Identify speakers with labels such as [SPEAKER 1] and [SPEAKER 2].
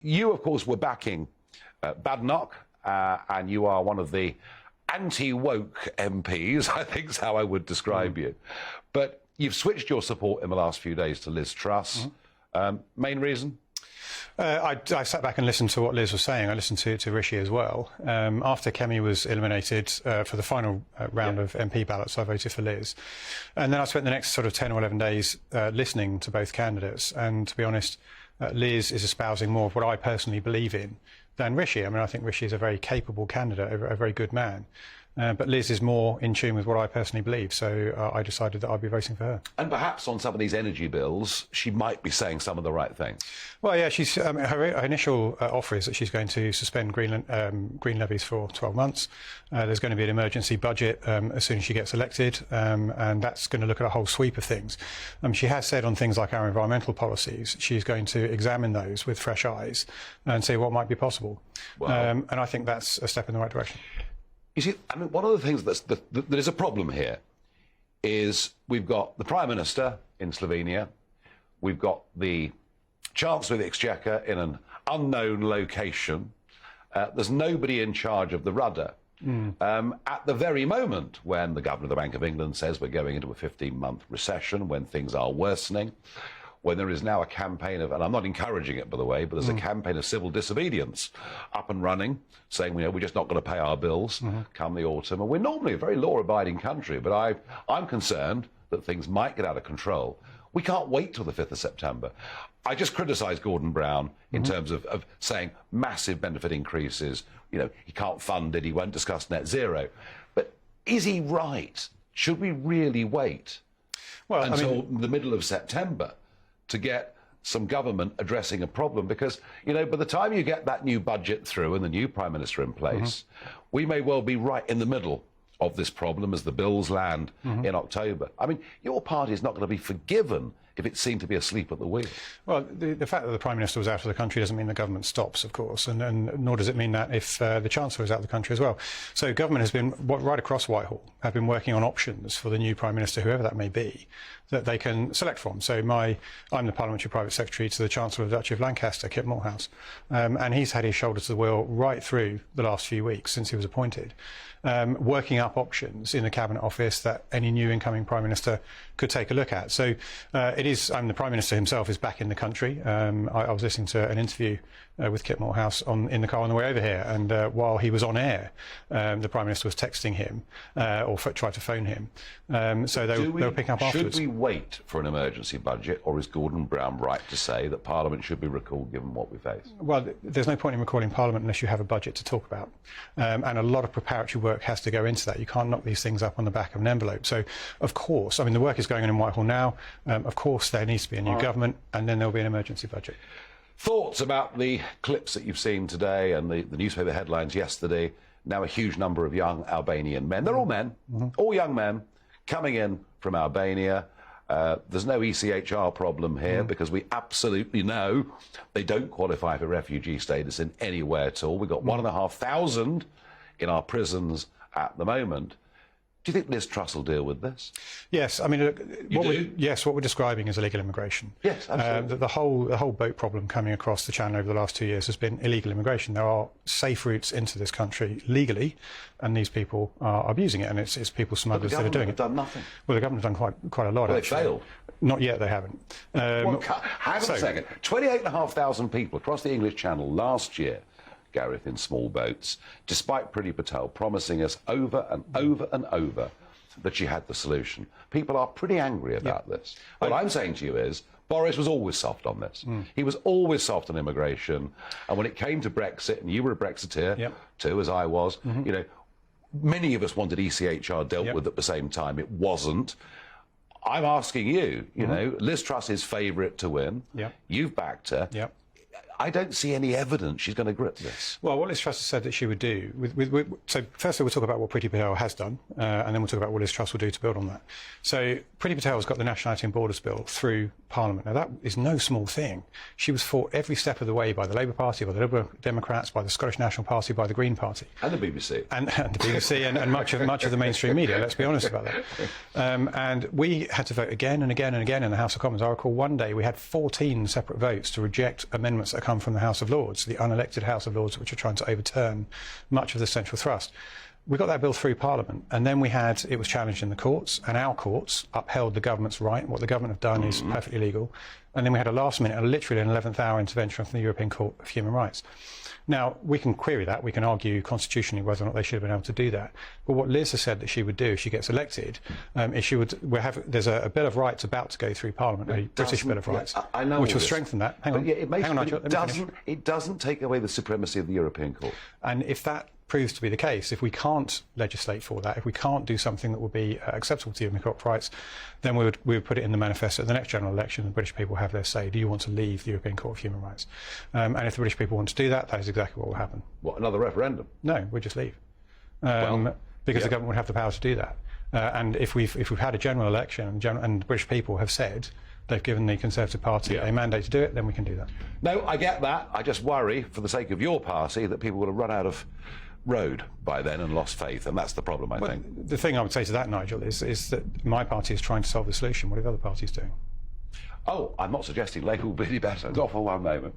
[SPEAKER 1] You, of course, were backing Badenoch, and you are one of the anti-woke MPs, I think is how I would describe you. But you've switched your support in the last few days to Liz Truss. Main reason?
[SPEAKER 2] I sat back and listened to what Liz was saying. I listened to Rishi as well. After Kemi was eliminated for the final round of MP ballots, I voted for Liz. And then I spent the next sort of 10 or 11 days listening to both candidates. And to be honest, Liz is espousing more of what I personally believe in than Rishi. I mean, I think Rishi is a very capable candidate, a very good man. But Liz is more in tune with what I personally believe, so I decided that I'd be voting for her. And
[SPEAKER 1] perhaps on some of these energy bills, she might be saying some of the right things.
[SPEAKER 2] Well, yeah, she's, her initial offer is that she's going to suspend green levies for 12 months. There's going to be an emergency budget as soon as she gets elected, and that's going to look at a whole sweep of things. She has said on things like our environmental policies, she's going to examine those with fresh eyes and see what might be possible. Wow. And I think that's a step in the right direction.
[SPEAKER 1] You see, I mean, one of the things that is a problem here is we've got the Prime Minister in Slovenia, we've got the Chancellor of the Exchequer in an unknown location, there's nobody in charge of the rudder. At the very moment when the Governor of the Bank of England says we're going into a 15-month recession, when things are worsening, when there is now a campaign of, and I'm not encouraging it, by the way, but there's a campaign of civil disobedience up and running, saying, you know, we're just not going to pay our bills come the autumn. And we're normally a very law-abiding country, but I'm concerned that things might get out of control. We can't wait till the 5th of September. I just criticised Gordon Brown in terms of saying massive benefit increases. You know, he can't fund it, he won't discuss net zero. But is he right? Should we really wait until the middle of September to get some government addressing a problem? Because, you know, by the time you get that new budget through and the new Prime Minister in place, we may well be right in the middle of this problem as the bills land in October. I mean, your party is not going to be forgiven if it seemed to be asleep at the wheel.
[SPEAKER 2] Well, the fact that the Prime Minister was out of the country doesn't mean the government stops, of course, and nor does it mean that if the Chancellor is out of the country as well. So government has been, right across Whitehall, have been working on options for the new Prime Minister, whoever that may be, that they can select from. So I'm the Parliamentary Private Secretary to the Chancellor of the Duchy of Lancaster, Kit Morehouse, and he's had his shoulder to the wheel right through the last few weeks since he was appointed, working up options in the Cabinet Office that any new incoming Prime Minister could take a look at. So the Prime Minister himself is back in the country. I was listening to an interview with Kit Morehouse in the car on the way over here, and while he was on air, the Prime Minister was texting him or tried to phone him. So they were picking up afterwards.
[SPEAKER 1] Should we wait for an emergency budget, or is Gordon Brown right to say that Parliament should be recalled given what we face?
[SPEAKER 2] Well, there's no point in recalling Parliament unless you have a budget to talk about. And a lot of preparatory work has to go into that. You can't knock these things up on the back of an envelope. So, of course, I mean, the work is going on in Whitehall now. Of course, there needs to be a new government, and then there'll be an emergency budget.
[SPEAKER 1] Thoughts about the clips that you've seen today and the newspaper headlines yesterday? Now a huge number of young Albanian men, they're all men, all young men, coming in from Albania. There's no ECHR problem here because we absolutely know they don't qualify for refugee status in anywhere at all. We've got 1,500 in our prisons at the moment. Do you think Liz Truss will deal with this?
[SPEAKER 2] Yes, I mean, what we're describing is illegal immigration.
[SPEAKER 1] Yes, absolutely.
[SPEAKER 2] The whole boat problem coming across the Channel over the last 2 years has been illegal immigration. There are safe routes into this country legally, and these people are abusing it, and it's people smugglers that are doing it.
[SPEAKER 1] But the government have done nothing.
[SPEAKER 2] Well, the government have done quite a lot.
[SPEAKER 1] Well,
[SPEAKER 2] actually.
[SPEAKER 1] they failed.
[SPEAKER 2] Not yet, they haven't.
[SPEAKER 1] Hang on a second. 28,500 people across the English Channel last year, Gareth, in small boats, despite Priti Patel promising us over and over and over that she had the solution. People are pretty angry about this. What I'm saying to you is, Boris was always soft on this. He was always soft on immigration. And when it came to Brexit, and you were a Brexiteer too, as I was, you know, many of us wanted ECHR dealt with at the same time. It wasn't. I'm asking you, you know, Liz Truss is favourite to win. You've backed her. I don't see any evidence she's going to grip this.
[SPEAKER 2] Well, what Liz Truss has said that she would do... So firstly, we'll talk about what Priti Patel has done, and then we'll talk about what Liz Truss will do to build on that. So Priti Patel's got the Nationality and Borders Bill through Parliament. Now, that is no small thing. She was fought every step of the way by the Labour Party, by the Liberal Democrats, by the Scottish National Party, by the Green Party.
[SPEAKER 1] And the BBC.
[SPEAKER 2] And the BBC and much of the mainstream media, let's be honest about that. And we had to vote again and again and again in the House of Commons. I recall one day we had 14 separate votes to reject amendments that come from the House of Lords, the unelected House of Lords, which are trying to overturn much of the central thrust. We got that bill through Parliament, and then it was challenged in the courts, and our courts upheld the government's right. What the government have done is perfectly legal. And then we had a last minute, literally an 11th hour intervention from the European Court of Human Rights. Now, we can query that. We can argue constitutionally whether or not they should have been able to do that. But what Liz has said that she would do if she gets elected is there's a Bill of Rights about to go through Parliament, a British Bill of Rights,
[SPEAKER 1] I know
[SPEAKER 2] which will strengthen that. Hang on, Nigel,
[SPEAKER 1] it doesn't take away the supremacy of the European Court.
[SPEAKER 2] And if that proves to be the case, if we can't legislate for that, if we can't do something that will be acceptable to the European Court of Rights, then we would put it in the manifesto at the next general election. The British people have their say. Do you want to leave the European Court of Human Rights? And if the British people want to do that, that is exactly what will happen.
[SPEAKER 1] What, another referendum?
[SPEAKER 2] No, we'll just leave. Because the government would have the power to do that. And if we've had a general election and the British people have said they've given the Conservative Party a mandate to do it, then we can do that.
[SPEAKER 1] No, I get that. I just worry, for the sake of your party, that people would have run out of road by then and lost faith, and that's the problem, I think.
[SPEAKER 2] The thing I would say to that, Nigel, is that my party is trying to solve the solution. What are the other parties doing?
[SPEAKER 1] Oh, I'm not suggesting Labour will be any better. Not for one moment.